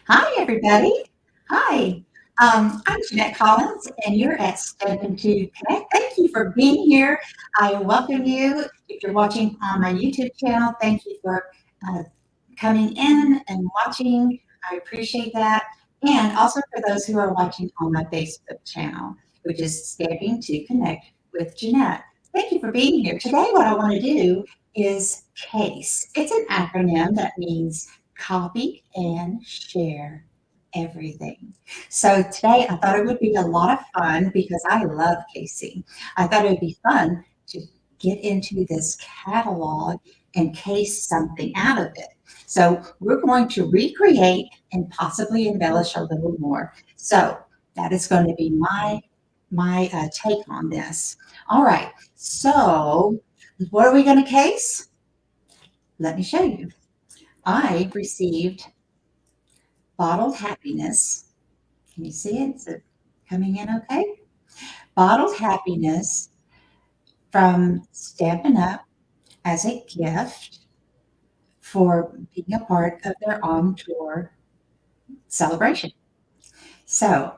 Hi, everybody. Hi. I'm Jeanette Collins, and you're at Stampin to Connect. Thank you for being here. I welcome you. If you're watching on my YouTube channel, thank you for uh, coming in and watching. I appreciate that. And also for those who are watching on my Facebook channel, which is Stamping to Connect with Jeanette. Thank you for being here. Today, what I want to do is CASE. It's an acronym that means copy and share everything. So today I thought it would be a lot of fun because I love casing. I thought it would be fun to get into this catalog and case something out of it. So we're going to recreate and possibly embellish a little more. So that is going to be my take on this. All right. So what are we going to case? Let me show you. I received Bottled Happiness. Can you see it? Is it coming in okay? Bottled Happiness from Stampin' Up as a gift for being a part of their on tour celebration. So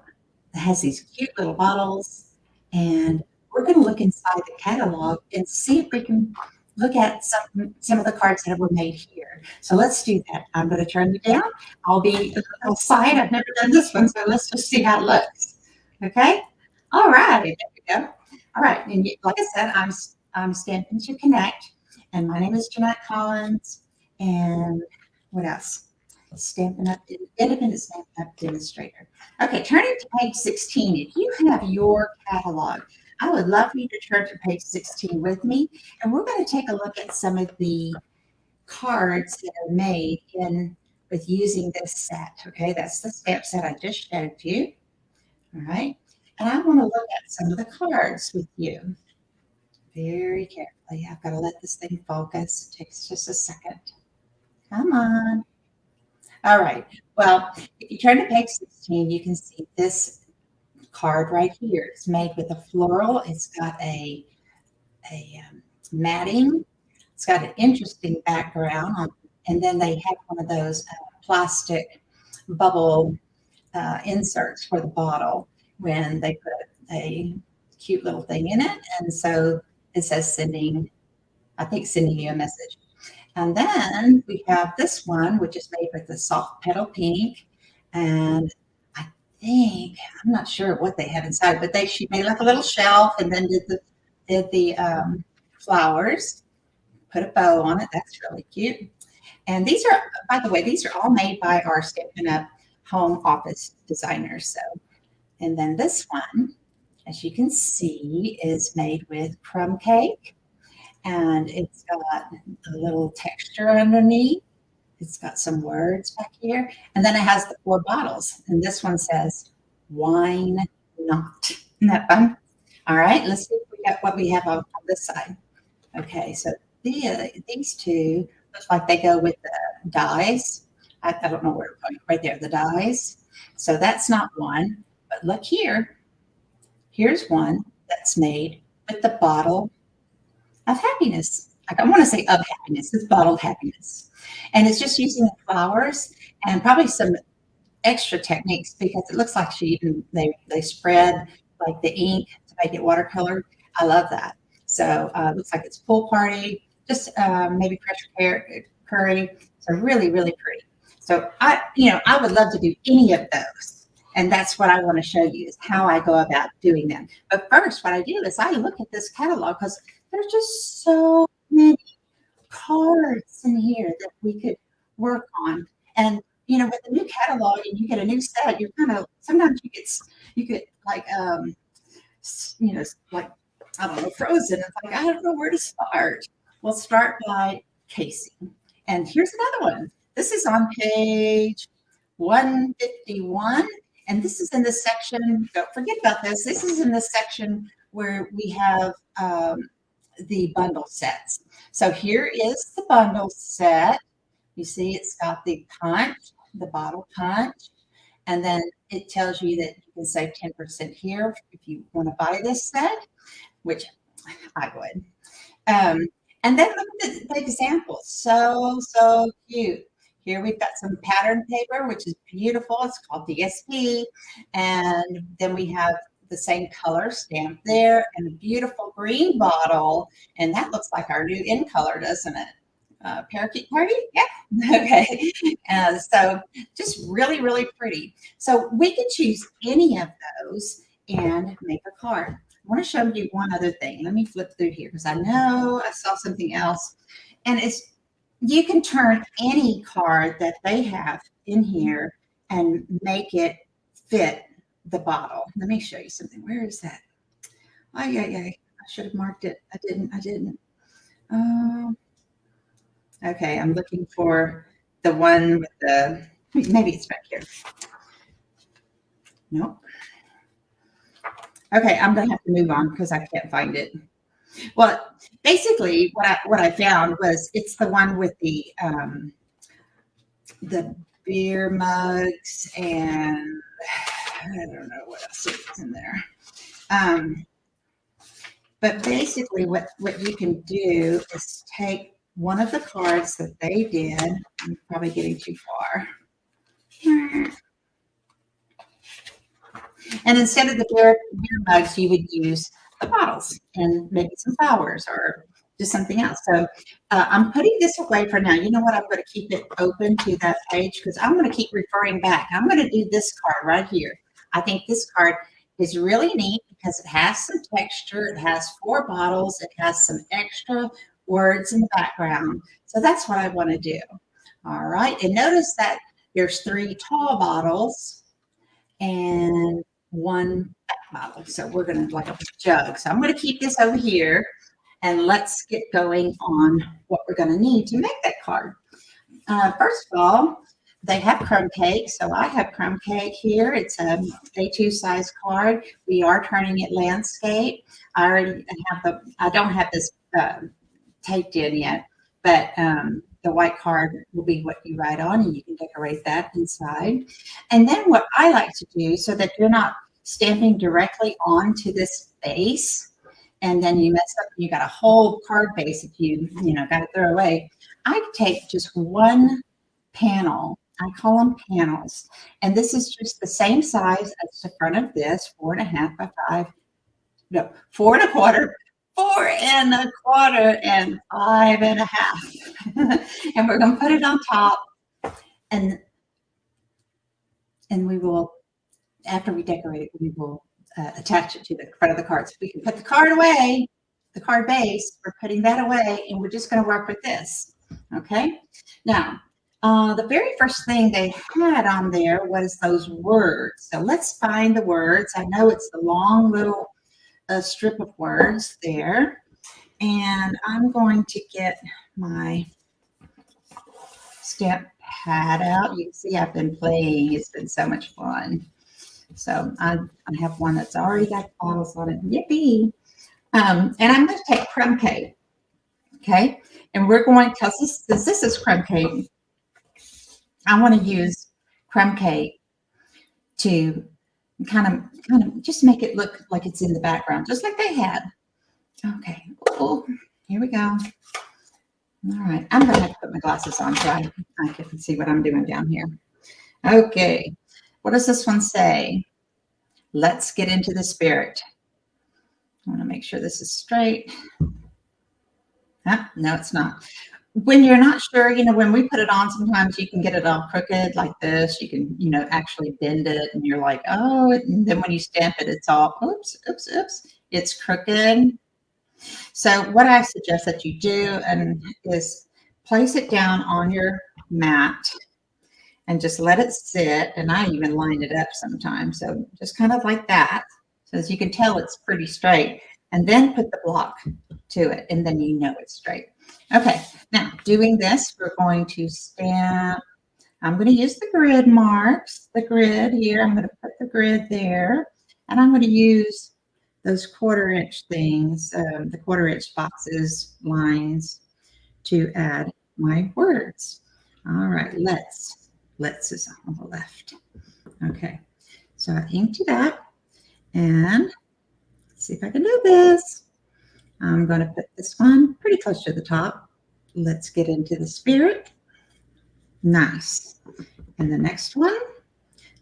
it has these cute little bottles, and we're going to look inside the catalog and see if we can look at some of the cards that were made here. So let's do that. I'm going to turn it down. I'll be outside. I've never done this one, so let's just see how it looks. Okay. All right. There we go. All right. And like I said, I'm Stampin' to Connect, and my name is Jeanette Collins. And what else? Stampin' Up, Independent Stampin' Up Demonstrator. Okay, turning to page 16. If you have your catalog, I would love for you to turn to page 16 with me, and we're going to take a look at some of the cards that are made in with using this set. Okay, that's the stamp set I just showed you. All right, and I want to look at some of the cards with you very carefully. I've got to let this thing focus. It takes just a second. Come on. All right. Well, if you turn to page 16, you can see this card right here. It's made with a floral. It's got a matting. It's got an interesting background, and then they have one of those plastic bubble inserts for the bottle when they put a cute little thing in it. And so it says sending you a message. And then we have this one, which is made with the soft petal pink. And I think, I'm not sure what they have inside, but she made like a little shelf and then did the flowers, put a bow on it. That's really cute. And these are, by the way, these are all made by our Stampin' Up! Home office designers. So, and then this one, as you can see, is made with crumb cake, and it's got a little texture underneath. It's got some words back here, and then it has the 4 bottles, and this one says, "Wine not." Isn't that fun? All right, let's see if we got what we have on this side. Okay, so these two look like they go with the dies. I don't know where to point. Right there, the dies. So that's not one, but look here. Here's one that's made with the bottle of happiness. I don't want to say of happiness, it's bottled happiness. And it's just using the flowers and probably some extra techniques because it looks like they spread like the ink to make it watercolor. I love that. So it looks like it's pool party, just maybe pressure curry. So really, really pretty. So I would love to do any of those. And that's what I want to show you is how I go about doing them. But first, what I do is I look at this catalog because there's just so many cards in here that we could work on. And with a new catalog and you get a new set, you're kind of sometimes you get like like I don't know, frozen. It's like I don't know where to start. We'll start by casing. And here's another one. This is on page 151. And this is in the section, don't forget about this. This is in the section where we have the bundle sets. So here is the bundle set. You see it's got the punch, the bottle punch, and then it tells you that you can save 10% here if you want to buy this set, which I would. And then look at the examples. So cute. Here we've got some pattern paper, which is beautiful. It's called DSP. And then we have the same color stamp there and a beautiful green bottle. And that looks like our new in color, doesn't it? Parakeet party? Yeah. Okay. So just really, really pretty. So we can choose any of those and make a card. I want to show you one other thing. Let me flip through here because I know I saw something else. And it's you can turn any card that they have in here and make it fit the bottle. Let me show you something. Where is that? Oh, yeah. I should have marked it. I didn't. Okay, I'm looking for the one with the, maybe it's back here. Nope. Okay, I'm gonna have to move on because I can't find it. Well, basically what I found was it's the one with the beer mugs and I don't know what else is in there. But basically what you can do is take one of the cards that they did. I'm probably getting too far. And instead of the beer mugs, you would use the bottles and maybe some flowers or just something else. So I'm putting this away for now. You know what? I'm going to keep it open to that page because I'm going to keep referring back. I'm going to do this card right here. I think this card is really neat because it has some texture. It has 4 bottles. It has some extra words in the background. So that's what I want to do. All right. And notice that there's 3 tall bottles and 1 back bottle. So we're going to like a jug. So I'm going to keep this over here and let's get going on what we're going to need to make that card. First of all, they have crumb cake. So I have crumb cake here. It's a A2 size card. We are turning it landscape. I don't have this taped in yet, but the white card will be what you write on and you can decorate that inside. And then what I like to do so that you're not stamping directly onto this base and then you mess up and you got a whole card base if you got to throw away. I take just 1 panel. I call them panels. And this is just the same size as the front of this, 4.5 by 5. No, 4 1/4. 4 1/4 and 5.5. And we're going to put it on top. And we will, after we decorate it, we will attach it to the front of the card. So we can put the card away, the card base, we're putting that away, and we're just going to work with this. Okay. Now, the very first thing they had on there was those words. So let's find the words. I know it's the long little strip of words there. And I'm going to get my stamp pad out. You can see I've been playing. It's been so much fun. So I have one that's already got bottles on it. Yippee. And I'm going to take crumb cake. Okay. And we're going, because this is crumb cake, I want to use crumb cake to kind of just make it look like it's in the background, just like they had. Okay. Oh, here we go. All right. I'm going to have to put my glasses on so I can see what I'm doing down here. Okay. What does this one say? Let's get into the spirit. I want to make sure this is straight. No, it's not. When you're not sure, when we put it on, sometimes you can get it all crooked like this. You can, actually bend it and you're like, oh, and then when you stamp it, it's all, oops, it's crooked. So what I suggest that you do is place it down on your mat and just let it sit. And I even line it up sometimes. So just kind of like that. So as you can tell, it's pretty straight. And then put the block to it. And then it's straight. Okay. Now doing this, we're going to stamp. I'm going to use the grid marks, the grid here. I'm going to put the grid there. And I'm going to use those 1/4 inch things, the 1/4 inch boxes, lines to add my words. All right. Let's is on the left. Okay. So I inked it up and let's see if I can do this. I'm going to put this one pretty close to the top. Let's get into the spirit. Nice. And the next one.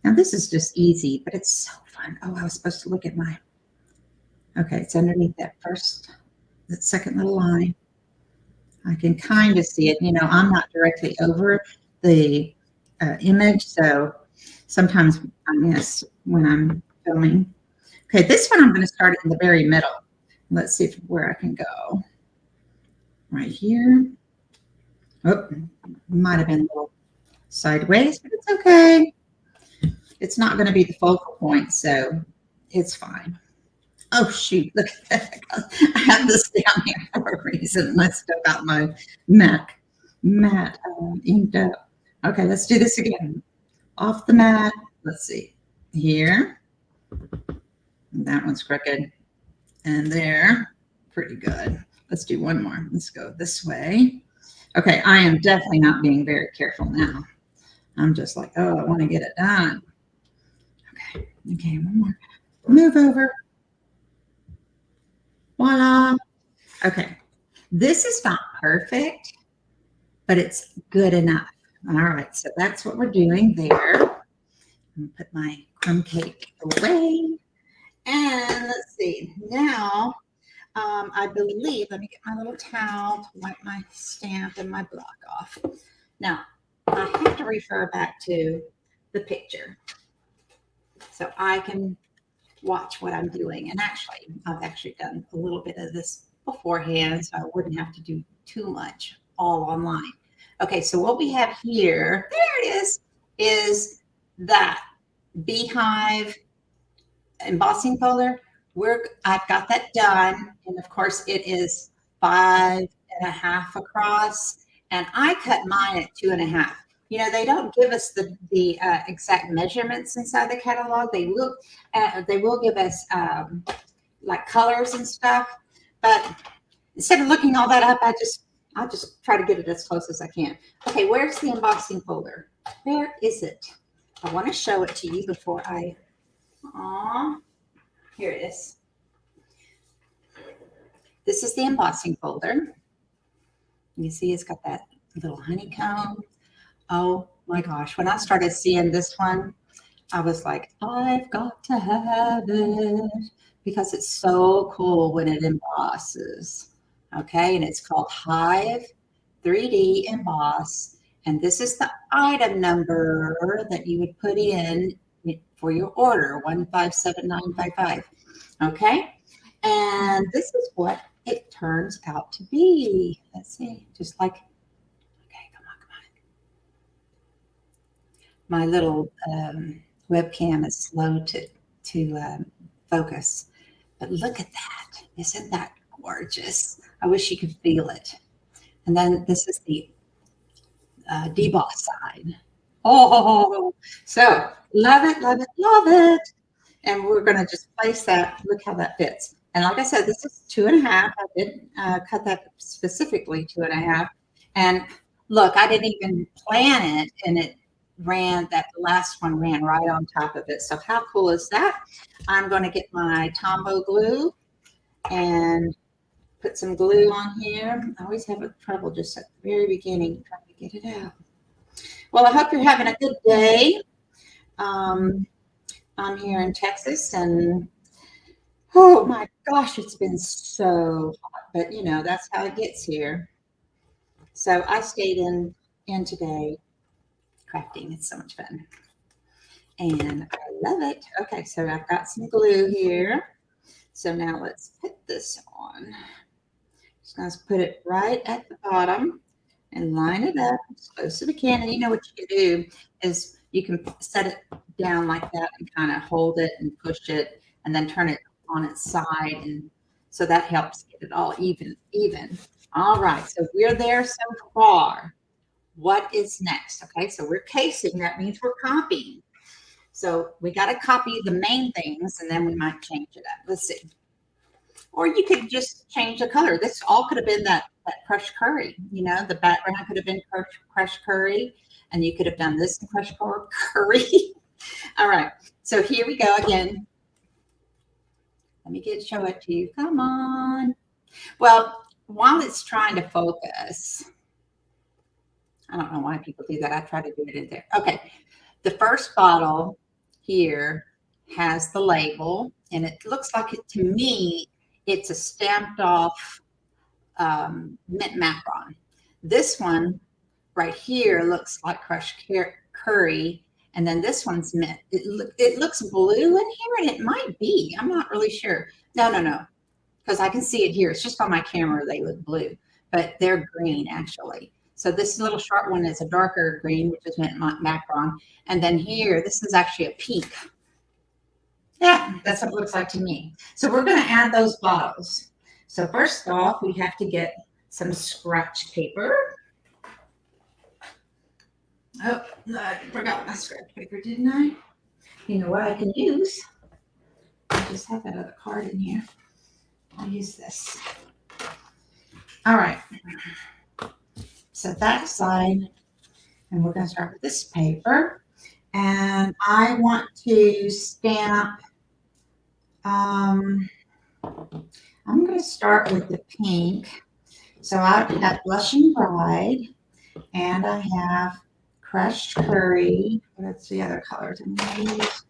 Now this is just easy, but it's so fun. Oh, I was supposed to look at my, okay, it's underneath that second little line. I can kind of see it. You know, I'm not directly over the image, so sometimes I miss when I'm filming. Okay, this one I'm going to start in the very middle. Let's see where I can go. Right here. Oh, might have been a little sideways, but it's okay. It's not going to be the focal point, so it's fine. Oh, shoot. Look at that. I have this down here for a reason. I still got my matte inked up. Okay, let's do this again. Off the mat. Let's see. Here. That one's crooked. And there. Pretty good. Let's do one more. Let's go this way. Okay, I am definitely not being very careful now. I'm just like, oh, I want to get it done. Okay, one more. Move over. Voila. Okay, this is not perfect, but it's good enough. All right, so that's what we're doing there. I'm gonna put my crumb cake away. And let's see, now I believe, let me get my little towel to wipe my stamp and my block off. Now, I have to refer back to the picture so I can watch what I'm doing. And actually, I've actually done a little bit of this beforehand, so I wouldn't have to do too much all online. Okay, so what we have here, there it is that Beehive embossing folder. I've got that done, and of course it is 5.5 across, and I cut mine at 2.5. You know, they don't give us the exact measurements inside the catalog. They will give us like colors and stuff, but instead of looking all that up, I'll just try to get it as close as I can. Okay, where's the embossing folder? Where is it? I want to show it to you before I. Here it is. This is the embossing folder. You see it's got that little honeycomb. Oh my gosh, when I started seeing this one, I was like, I've got to have it because it's so cool when it embosses. Okay, and it's called Hive 3D Emboss. And this is the item number that you would put in for your order, 157955. Okay, and this is what it turns out to be. Let's see, just like, okay, come on. My little webcam is slow to focus, but look at that. Isn't that gorgeous? I wish you could feel it. And then this is the deboss side. Oh, so love it, love it, love it. And we're going to just place that. Look how that fits. And like I said, this is 2.5. I did cut that specifically 2.5. And look, I didn't even plan it, and it ran, that last one ran right on top of it. So how cool is that? I'm going to get my Tombow glue and put some glue on here. I always have trouble just at the very beginning trying to get it out. Well, I hope you're having a good day. I'm here in Texas, and oh my gosh, it's been so hot, but you know, that's how it gets here. So I stayed in today crafting. It's so much fun. And I love it. Okay, so I've got some glue here. So now let's put this on. Just going to put it right at the bottom and line it up as close as we can. And you know what you can do is you can set it down like that and kind of hold it and push it and then turn it on its side. And so that helps get it all even. All right, so we're there so far. What is next? Okay, so we're casing. That means we're copying. So we got to copy the main things, and then we might change it up. Let's see. Or you could just change the color. This all could have been that crushed curry. You know, the background could have been crushed curry, and you could have done this in crushed curry. All right, so here we go again. Let me show it to you. Come on. Well, while it's trying to focus, I don't know why people do that. I try to do it in there. Okay. The first bottle here has the label, and it looks like it to me, it's a stamped off mint macaron. This one right here looks like crushed curry, and then this one's mint. It looks blue in here, and it might be. I'm not really sure. No, no, no, because I can see it here. It's just on my camera they look blue, but they're green actually. So this little short one is a darker green, which is mint macaron, and then here this is actually a pink. Yeah, that's what it looks like to me. So we're going to add those bottles. So first off, we have to get some scratch paper. Oh, I forgot my scratch paper, didn't I? You know what I can use? I just have that other card in here. I'll use this. All right. Set that aside, and we're going to start with this paper. And I want to stamp. I'm going to start with the pink. So I have Blushing Bride, and I have Crushed Curry. What's the other colors I'm going to use?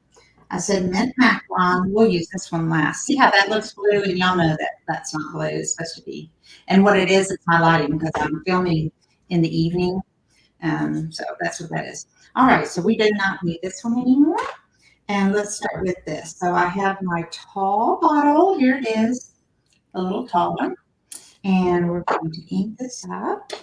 I said Mint Macaron. We'll use this one last. See how that looks blue? And y'all know that that's not blue. It's supposed to be. And what it is, it's my lighting because I'm filming in the evening. So that's what that is. All right, so we do not need this one anymore. And let's start with this. So I have my tall bottle. Here it is, a little tall one. And we're going to ink this up.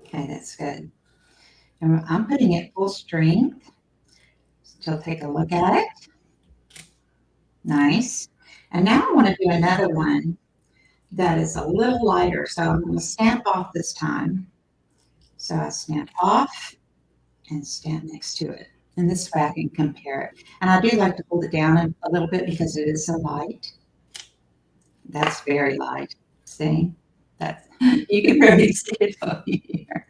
Okay, that's good. And I'm putting it full strength. So take a look at it. Nice. And now I want to do another one that is a little lighter. So I'm going to stamp off this time. So I stamp off and stamp next to it. And this way I can compare it. And I do like to hold it down a little bit because it is so light. That's very light. See? That's, you can really see it over here.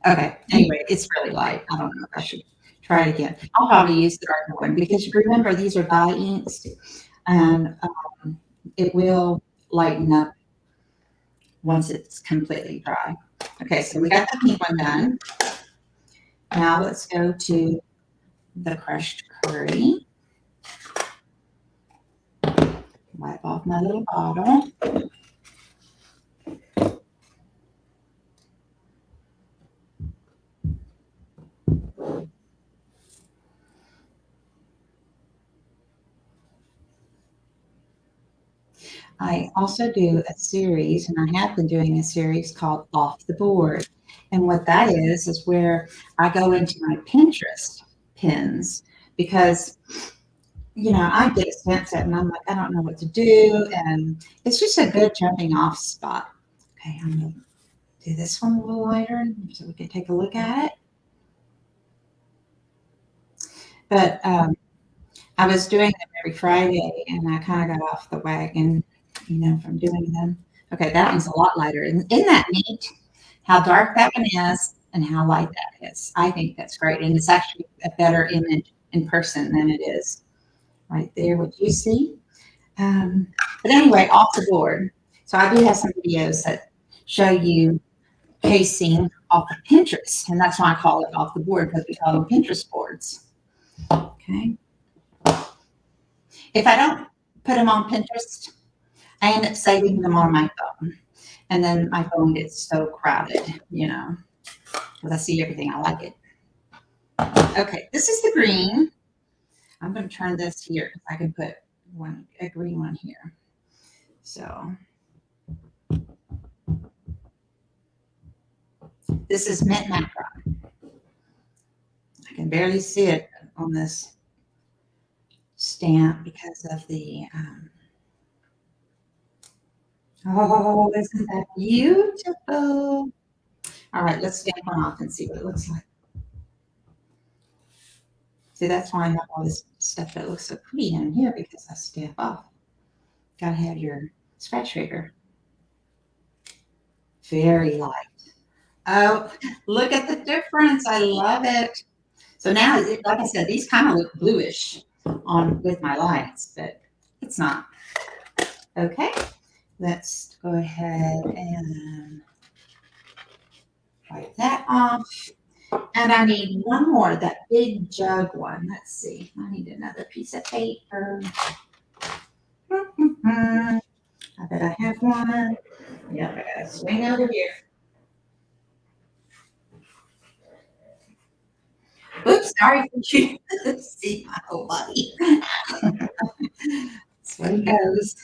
Okay. Anyway, it's really light. I don't know if I should try it again. I'll probably use the darker one because remember these are dye inks, and it will lighten up once it's completely dry. Okay, so we got the pink one done. Now let's go to the crushed curry. Wipe off my little bottle. I also do a series, and I have been doing a series called Off the Board. And what that is where I go into my Pinterest pins because, you know, I get sent it and I'm like, I don't know what to do. And it's just a good jumping off spot. Okay, I'm going to do this one a little lighter so we can take a look at it. But I was doing them every Friday and I kind of got off the wagon, you know, from doing them. Okay, that one's a lot lighter. Isn't that neat? How dark that one is and how light that is. I think that's great. And it's actually a better image in person than it is right there, what you see. But anyway, off the board. So I do have some videos that show you casing off of Pinterest. And that's why I call it off the board because we call them Pinterest boards. Okay. If I don't put them on Pinterest, I end up saving them on my phone. And then my phone gets so crowded, you know, because I see everything. I like it. Okay, this is the green. I'm going to turn this here because I can put a green one here. So this is mint macaron. I can barely see it on this stamp because of the oh, isn't that beautiful? All right, let's stamp one off and see what it looks like. See, that's why I have all this stuff that looks so pretty in here because I stamp off. Gotta have your scratch paper. Very light. Oh, look at the difference. I love it. So now, like I said, these kind of look bluish on with my lights, but it's not. Okay, let's go ahead and wipe that off. And I need one more, that big jug one. Let's see. I need another piece of paper. I bet I have one. Yep, I gotta swing over here. Oops, sorry for you to see my whole body. That's where it goes.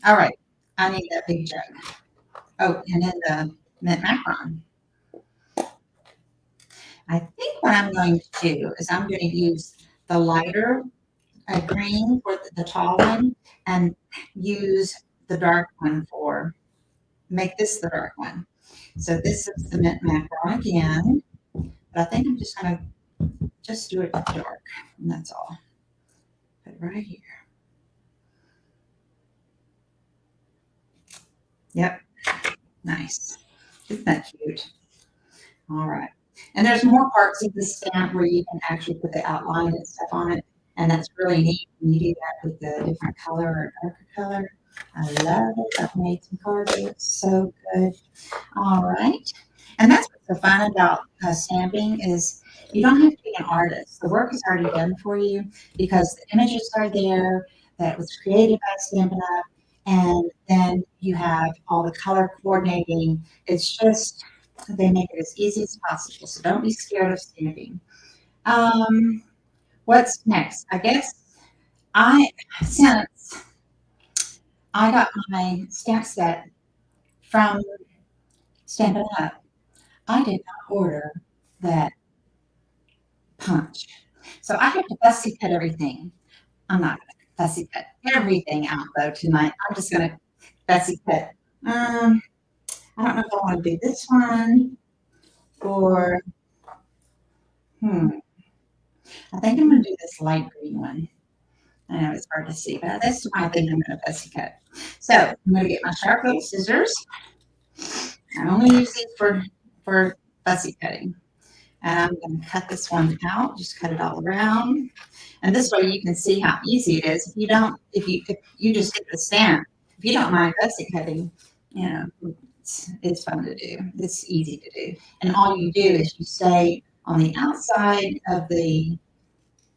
All right, I need that big jug. Oh, and then the mint macaron. I think what I'm going to do is I'm going to use the lighter green for the tall one and use the dark one for, make this the dark one. So this is the mint macaron again, but I think I'm just going to just do it dark, and that's all. Put it right here. Yep, nice. Isn't that cute? All right. And there's more parts of the stamp where you can actually put the outline and stuff on it. And that's really neat when you do that with the different color or darker color. I love it. I've made some cards that look so good. All right. And that's what's so fun about stamping is you don't have to be an artist. The work is already done for you because the images are there that was created by Stampin' Up. And then you have all the color coordinating. It's just they make it as easy as possible. So don't be scared of stamping. What's next? I guess since I got my stamp set from Stampin' Up, I did not order that punch. So I have to fussy cut everything. I'm not going to fussy cut everything out though tonight. I'm just going to fussy cut. I don't know if I want to do this one or, I think I'm going to do this light green one. I know it's hard to see, but that's one I think I'm going to fussy cut. So I'm going to get my sharp little scissors. I only use these for fussy cutting. And I'm going to cut this one out, just cut it all around. And this way you can see how easy it is. If you just get the stamp, if you don't mind fussy cutting, you know, it's fun to do. It's easy to do. And all you do is you stay on the outside of the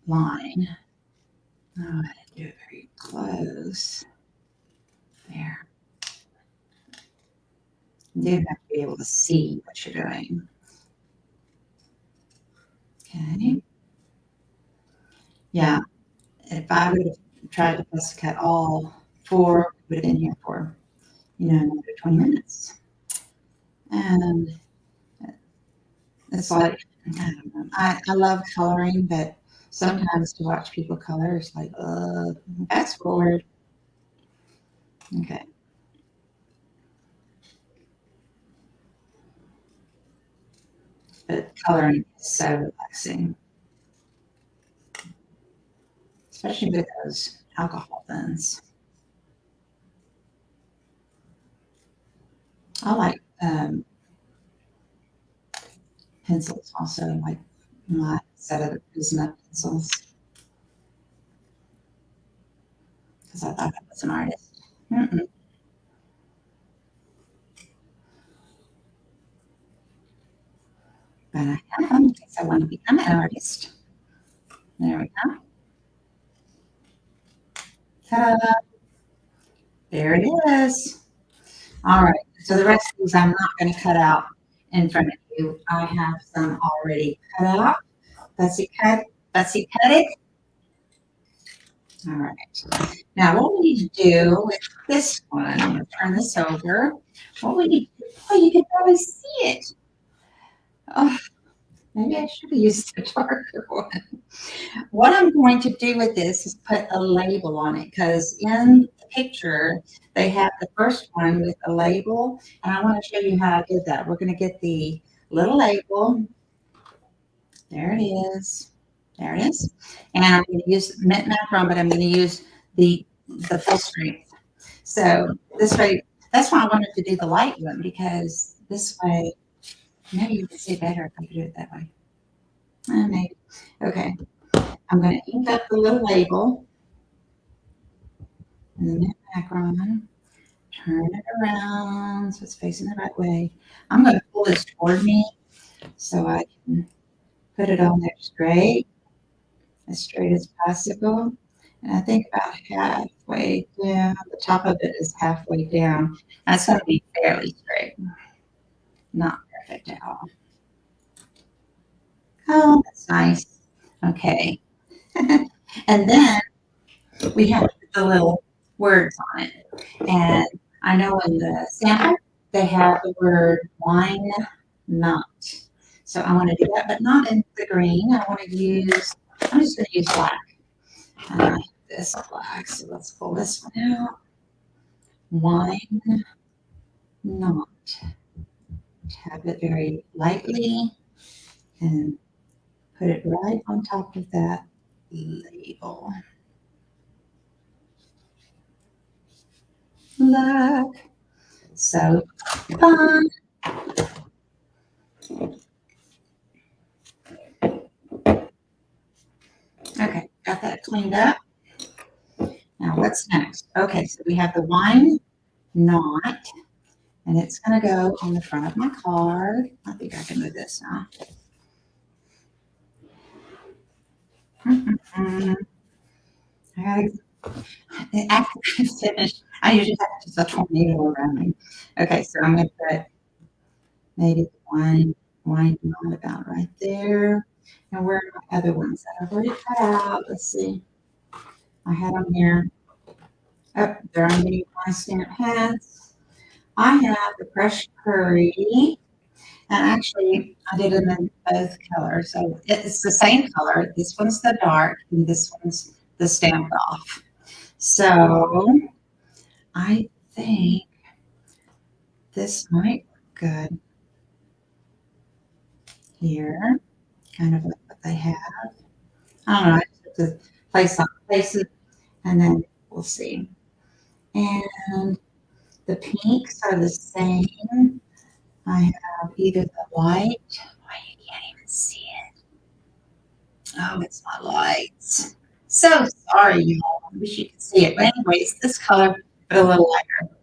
line. Oh, I have to do it very close. There. You have to be able to see what you're doing. Okay. Yeah. If I would have tried to fussy cut all four, I would have been here for, another 20 minutes. And it's like, I don't know. I love coloring, but sometimes to watch people color is like, fast forward. Okay. But coloring is so relaxing, especially with those alcohol pens. I like pencils also, like my set of Prisma pencils, because I thought I was an artist. Mm-mm. But I have them because I want to become an artist. There we go. Ta-da! There it is. All right. So the rest of these I'm not going to cut out in front of you. I have some already cut out. Fussy cut. Fussy cut it. All right. Now what we need to do with this one, I'm going to turn this over. What we need to do, oh, you can probably see it. Oh, maybe I should have used the darker one. What I'm going to do with this is put a label on it because in the picture, they have the first one with a label, and I want to show you how I did that. We're going to get the little label. There it is. There it is. And I'm going to use mint macaron, but I'm going to use the full strength. So this way, that's why I wanted to do the light one because this way Maybe you can see better if I do it that way. Maybe. Okay. I'm going to ink up the little label and then that macaron. Turn it around so it's facing the right way. I'm going to pull this toward me so I can put it on there as straight as possible. And I think about halfway down, the top of it is halfway down. That's going to be fairly straight, not perfect at all. Oh, that's nice. Okay. And then we have the little words on it. And I know in the sample, they have the word wine not. So I want to do that, but not in the green. I'm just going to use black. This black, so let's pull this one out. Wine not. Tap it very lightly and put it right on top of that label. Look, so fun. Okay, got that cleaned up. Now what's next? Okay, so we have the wine not, and it's going to go on the front of my card. I think I can move this now. I gotta after I finish. I usually have just a tornado around me. Okay, so I'm going to put maybe wine not about right there. And where are my other ones that I've already cut out? Let's see. I had them here. Oh, they're underneath my stamp heads. I have the crushed curry, and actually I did them in both colors. So it's the same color. This one's the dark, and this one's the stamped off. So I think this might look good here, kind of like what they have. I don't know. I just have to place it, and then we'll see. And the pinks are the same. I have either the white. Oh, you can't even see it. Oh, it's my lights. So sorry, y'all. I wish you could see it. But anyways, this color, but a little lighter.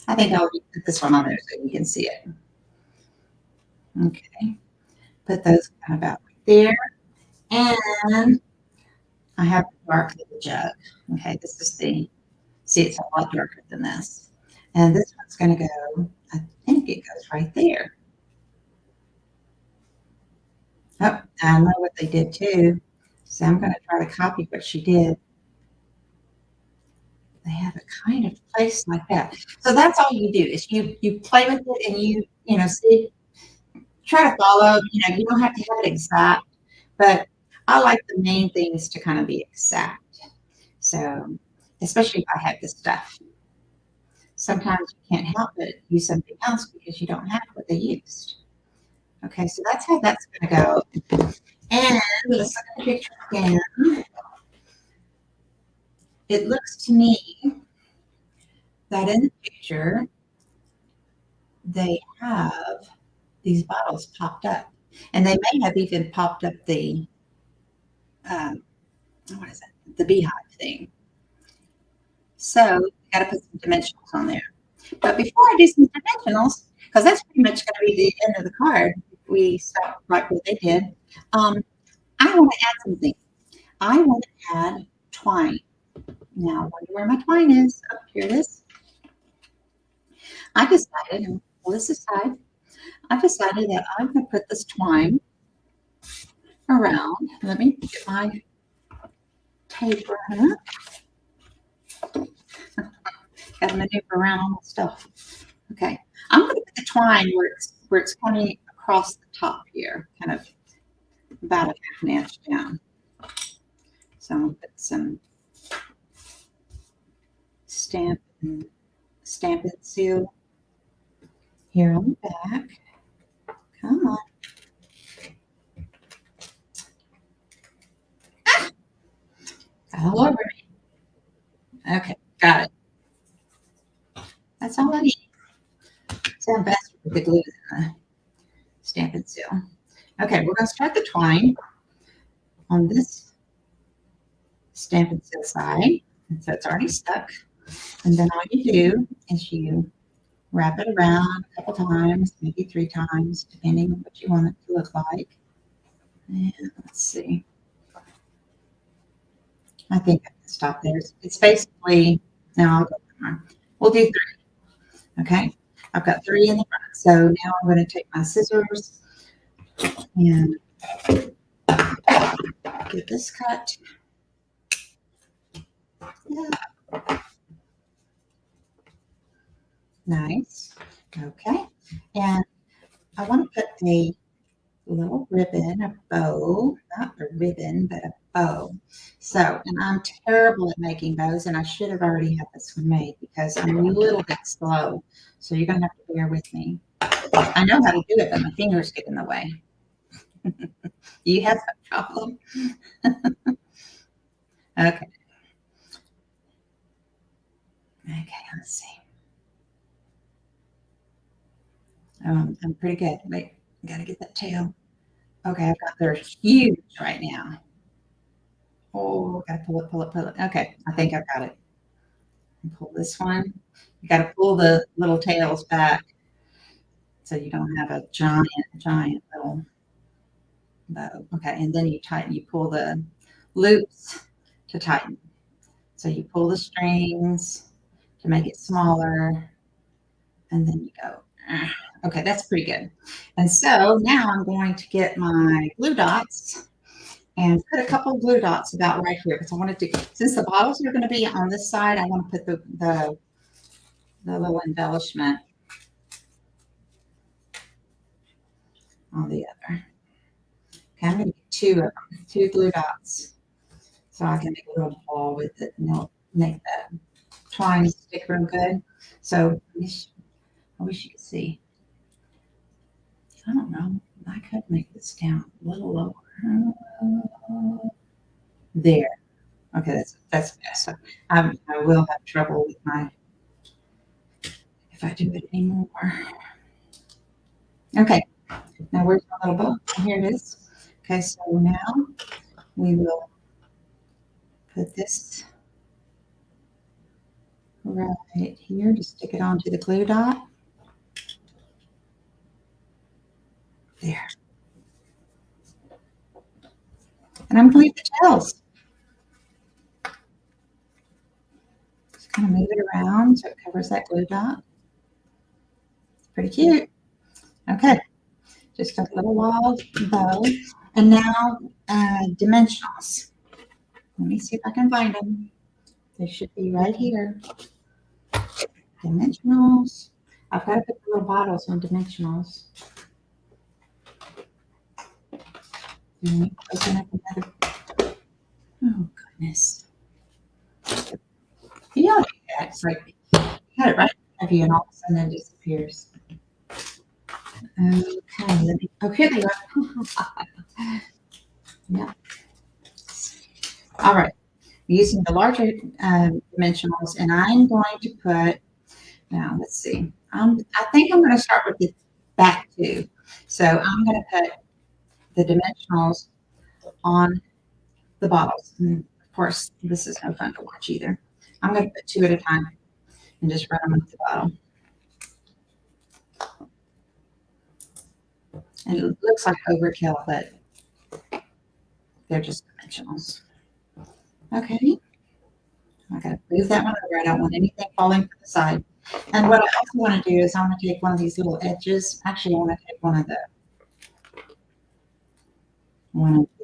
I think I'll put this one on there so you can see it. Okay. Put those kind of about right there. And I have a dark little jug. Okay, this is see, it's a lot darker than this. And this one's going to go, I think it goes right there. Oh, I know what they did too. So I'm going to try to copy what she did. They have it kind of placed like that. So that's all you do is you play with it and you see, try to follow. You don't have to have it exact, but I like the main things to kind of be exact. So especially if I have this stuff. Sometimes you can't help but use something else because you don't have what they used. Okay, so that's how that's going to go. And let's look at the picture again. It looks to me that in the picture, they have these bottles popped up. And they may have even popped up the, what is it, the beehive thing. So you got to put some dimensionals on there. But before I do some dimensionals, because that's pretty much going to be the end of the card, we stop right where they did. I want to add something. I want to add twine. Now, I wonder where my twine is. Oh, here it is. I decided, and pull this aside, I decided that I'm going to put this twine around. Let me get my tape runner. Got to maneuver around all my stuff. Okay, I'm going to put the twine where it's coming across the top here, kind of about a half an inch down. So I'm going to put some Stampin' Seal here on the back. Come on. Ah! All over me. Okay, got it. That's all I need. Sound faster with the glue than the Stampin' Okay, we're going to start the twine on this Stampin' Seal side. And so it's already stuck. And then all you do is you wrap it around a couple times, maybe 3 times, depending on what you want it to look like. And let's see. I think I can stop there. It's basically, now I'll go more. We'll do 3. Okay. I've got 3 in the front. So now I'm going to take my scissors and get this cut. Yeah. Nice. Okay. And I want to put a little ribbon, a bow, not a ribbon, but a bow. So, and I'm terrible at making bows, and I should have already had this one made because I'm a little bit slow. So you're going to have to bear with me. I know how to do it, but my fingers get in the way. You have that problem? Okay. Okay, let's see. I'm pretty good. Wait, I gotta get that tail. Okay, I've got, they're huge right now. Oh, gotta pull it, pull it, pull it. Okay, I think I've got it. And pull this one. You gotta pull the little tails back so you don't have a giant, giant little bow. Okay, and then you tighten, you pull the loops to tighten. So you pull the strings to make it smaller, and then you go. Okay, that's pretty good. And so now I'm going to get my glue dots and put a couple of glue dots about right here because I wanted to, since the bottles are going to be on this side, I want to put the little embellishment on the other. Okay, I'm going to get 2 of them, 2 glue dots, so I can make a little ball with it and it'll make that twine stick real good. So I wish you could see. I don't know. I could make this down a little lower. There. Okay, that's best. So I will have trouble with my if I do it anymore. Okay. Now where's my little bow? Here it is. Okay, so now we will put this right here to stick it onto the glue dot. There. And I'm going to leave the tails. Just kind of move it around so it covers that glue dot. It's pretty cute. Okay. Just a little wild bow. And now dimensionals. Let me see if I can find them. They should be right here. Dimensionals. I've got to put the little bottles on dimensionals. Open up another. Oh, goodness. Yeah, it's like you had it right in front of you and all of a sudden it disappears. Okay, here they are. Yeah. All right. Using the larger dimensionals, and I'm going to put, now let's see. I think I'm going to start with the back 2. So I'm going to put the dimensionals on the bottles. And of course, this is no fun to watch either. I'm going to put 2 at a time and just run them with the bottle. And it looks like overkill, but they're just dimensionals. Okay. I got to move that one over. I don't want anything falling to the side. And what I also want to do is I want to take one of these little edges. Actually, I want to take one of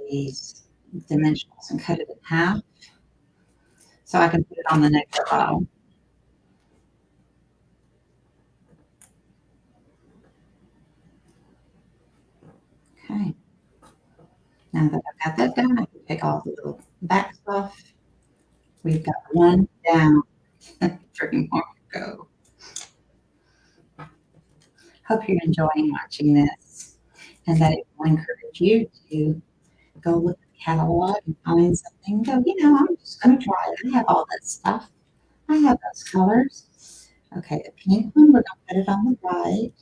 these dimensionals and cut it in half so I can put it on the next bottle. Okay. Now that I've got that done, I can take all the little back stuff. We've got 1 down. 3 more to go. Hope you're enjoying watching this and that it will encourage you to go look at the catalog and find something. Go, I'm just going to try it. I have all that stuff. I have those colors. Okay, the pink one, we're going to put it on the right,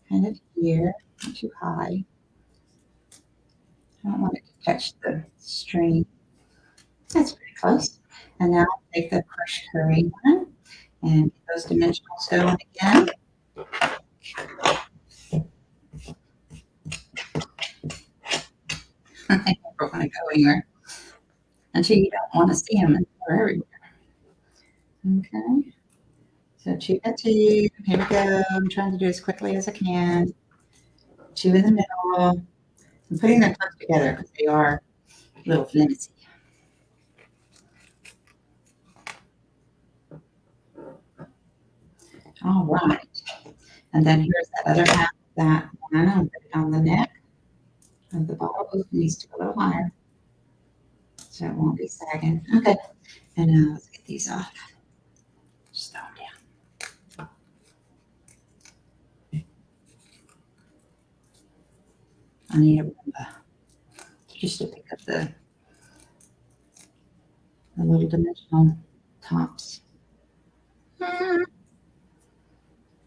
kind of here, not too high. I don't want it to touch the string. That's pretty close. And now I'll take the crushed curry one and get those dimensionals going again. I never want to go anywhere until you don't want to see them and they're everywhere. Okay. So 2 by 2. Here we go. I'm trying to do as quickly as I can. 2 in the middle. I'm putting them close together because they are a little flimsy. All right. And then here's that other half of that one. I'll put it on the neck of the bottle. It needs to go a little higher so it won't be sagging. Okay. And now let's get these off. Just throw them down. I need a Roomba just to pick up the little dimensional tops.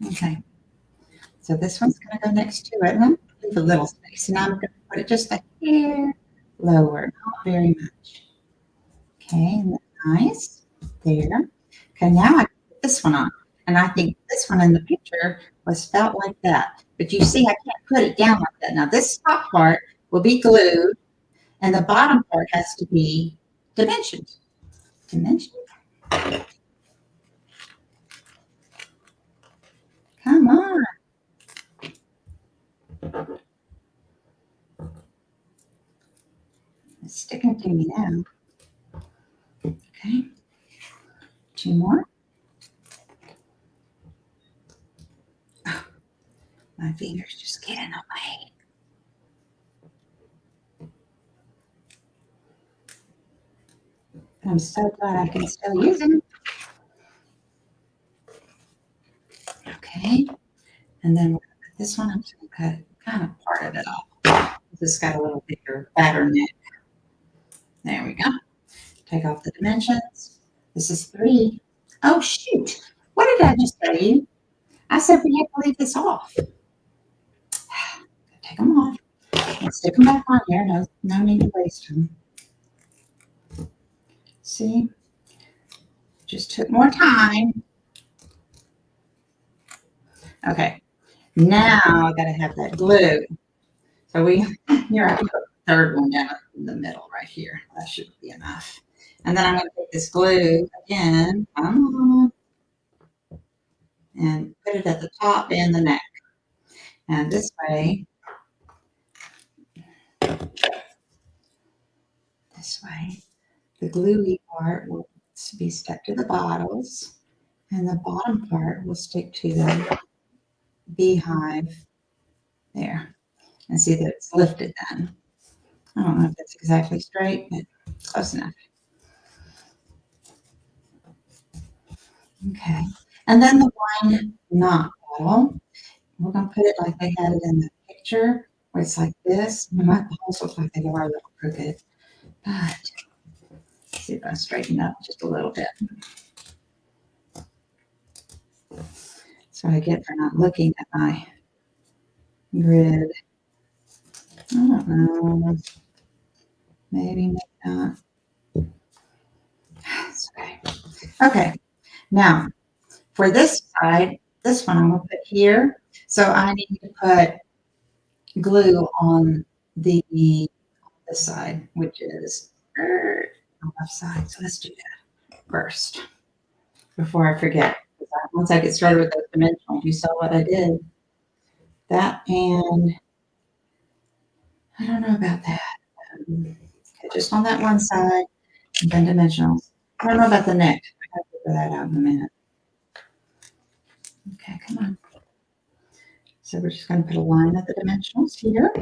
Okay. So this one's going to go next to it. And I'm going to leave a little space. And I'm going to put it just a hair lower, not very much. Okay, and nice. There. Okay, now I put this one on. And I think this one in the picture was felt like that. But you see, I can't put it down like that. Now, this top part will be glued, and the bottom part has to be dimensioned. Dimensioned? Come on. It's sticking to me now. Okay. 2 more. Oh, my fingers just get in the way. I'm so glad I can still use them. Okay. And then we're going to put this one. I'm just going to cut kind of part of it off. This has got a little bigger, fatter neck. There we go. Take off the dimensions. This is 3. Oh, shoot. What did I just tell you? I said we have to leave this off. Take them off. And stick them back on here. No need to waste them. See? Just took more time. Okay. Now I got to have that glue. So here I can put the third one down in the middle right here. That should be enough. And then I'm going to take this glue again. And put it at the top and the neck. And this way, the gluey part will be stuck to the bottles, and the bottom part will stick to the beehive there. And see that it's lifted then. I don't know if that's exactly straight, but close enough. Okay. And then the wine knot bottle, we're going to put it like they had it in the picture, where it's like this. My balls look like they are a little crooked. But let's see if I straighten up just a little bit. So I get for not looking at my grid. I don't know. Maybe not. That's okay. Okay. This for this side, this one I'm going to put here. So I need to put glue on this side, which is on the left side. So let's do that first before I forget. Once I get started with those dimensionals, you saw what I did. That, and I don't know about that. Okay, just on that one side, and then dimensionals. I don't know about the neck. I gotta figure that out in a minute. Okay, come on. So we're just going to put a line of the dimensionals here.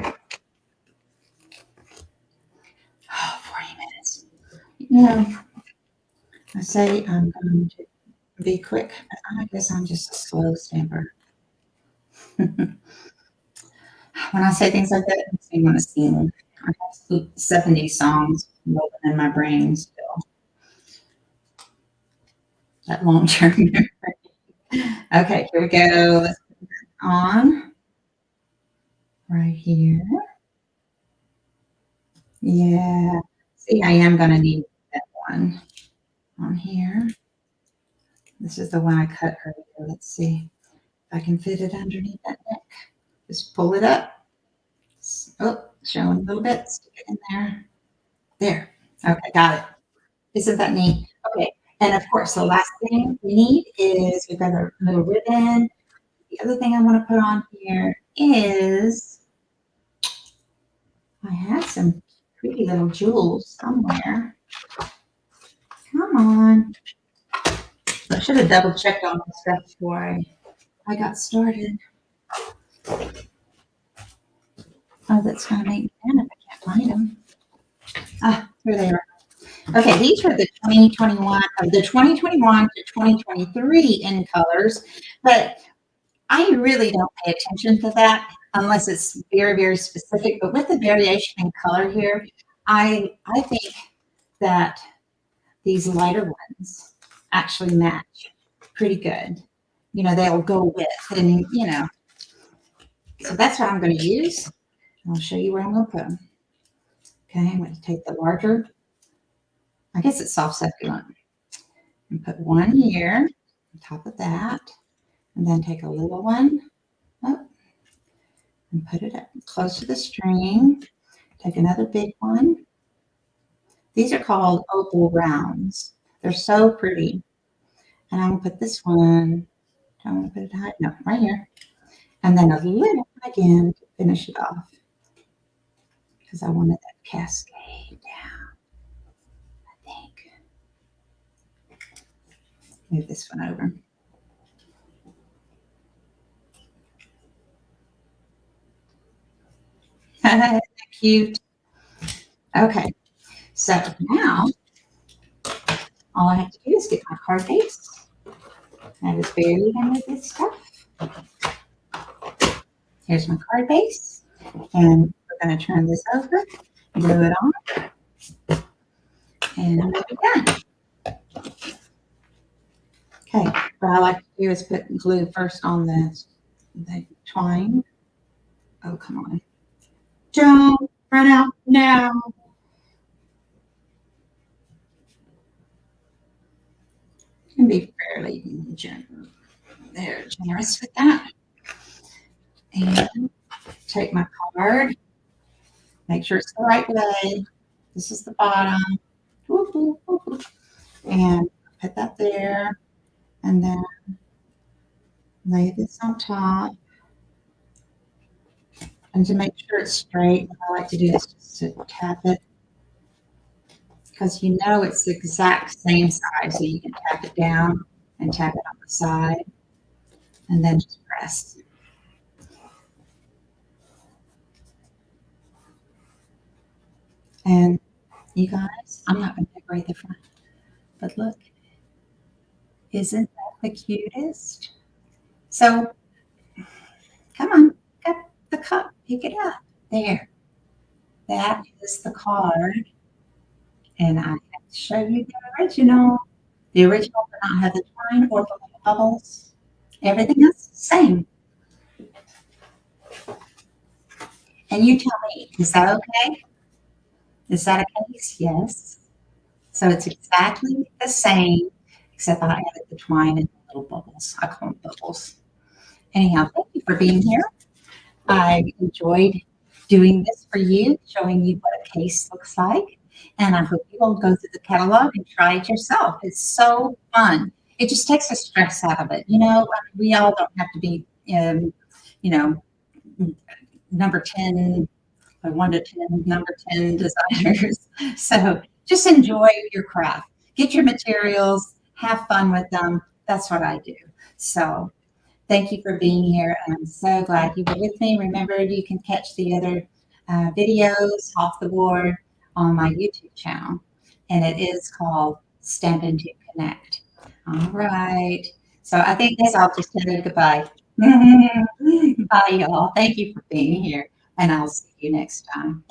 Oh, 40 minutes. I say I'm going to be quick, but I guess I'm just a slow stamper. When I say things like that, it makes me want to sing. I have 70 songs rolling in my brain still. That long-term memory. Okay, here we go. Let's put it on right here. Yeah. See, I am going to need that one on here. This is the one I cut earlier. Let's see if I can fit it underneath that neck. Just pull it up. Oh, showing a little bit. Stick it in there. There. Okay, got it. Isn't that neat? Okay. And of course, the last thing we need is we've got a little ribbon. The other thing I want to put on here is I have some pretty little jewels somewhere. Come on. I should have double checked on this stuff before I got started. Oh, that's going to make me mad if I can't find them. Ah, here they are. Okay, these are the 2021 to 2023 in colors, but I really don't pay attention to that unless it's very, very specific. But with the variation in color here, I think that these lighter ones actually match pretty good. You know, they'll go with, and you know, so that's what I'm going to use. I'll show you where I'm going to put them. Okay, I'm going to take the larger, I guess it's soft succulent, and put one here on top of that, and then take a little one up and put it up close to the string. Take another big one. These are called opal rounds. They're so pretty. And I'm going to put this one, I'm going to put it high, no, right here. And then a little one again to finish it off. Because I wanted that cascade down, I think. Move this one over. Cute. Okay, so now all I have to do is get my card base. That is buried under this stuff. Here's my card base. And we're going to turn this over, glue it on, and we'll be done. Okay, what I like to do is put glue first on the twine. Oh, come on. Don't run out now. You can be fairly generous with that. And take my card. Make sure it's the right way. This is the bottom. And put that there. And then lay this on top. And to make sure it's straight, what I like to do is just to tap it. Because you know it's the exact same size. So you can tap it down and tap it on the side. And then just press. And you guys, I'm not going to decorate the front. But look. Isn't that the cutest? So, come on, get the cup, pick it up. There. That is the card. And I have to show you the original. The original did not have the twine or the little bubbles. Everything else is the same. And you tell me, is that okay? Is that a case? Yes. So it's exactly the same, except I added the twine and the little bubbles. I call them bubbles. Anyhow, thank you for being here. I enjoyed doing this for you, showing you what a case looks like. And I hope you will go through the catalog and try it yourself. It's so fun. It just takes the stress out of it. You know, we all don't have to be, you know, number 10, or 1 to 10, number 10 designers. So just enjoy your craft. Get your materials, have fun with them. That's what I do. So thank you for being here. I'm so glad you were with me. Remember, you can catch the other videos off the board on my YouTube channel. And it is called Stampin' to Connect. All right. So I think that's all. Just tell you goodbye. Bye, y'all. Thank you for being here. And I'll see you next time.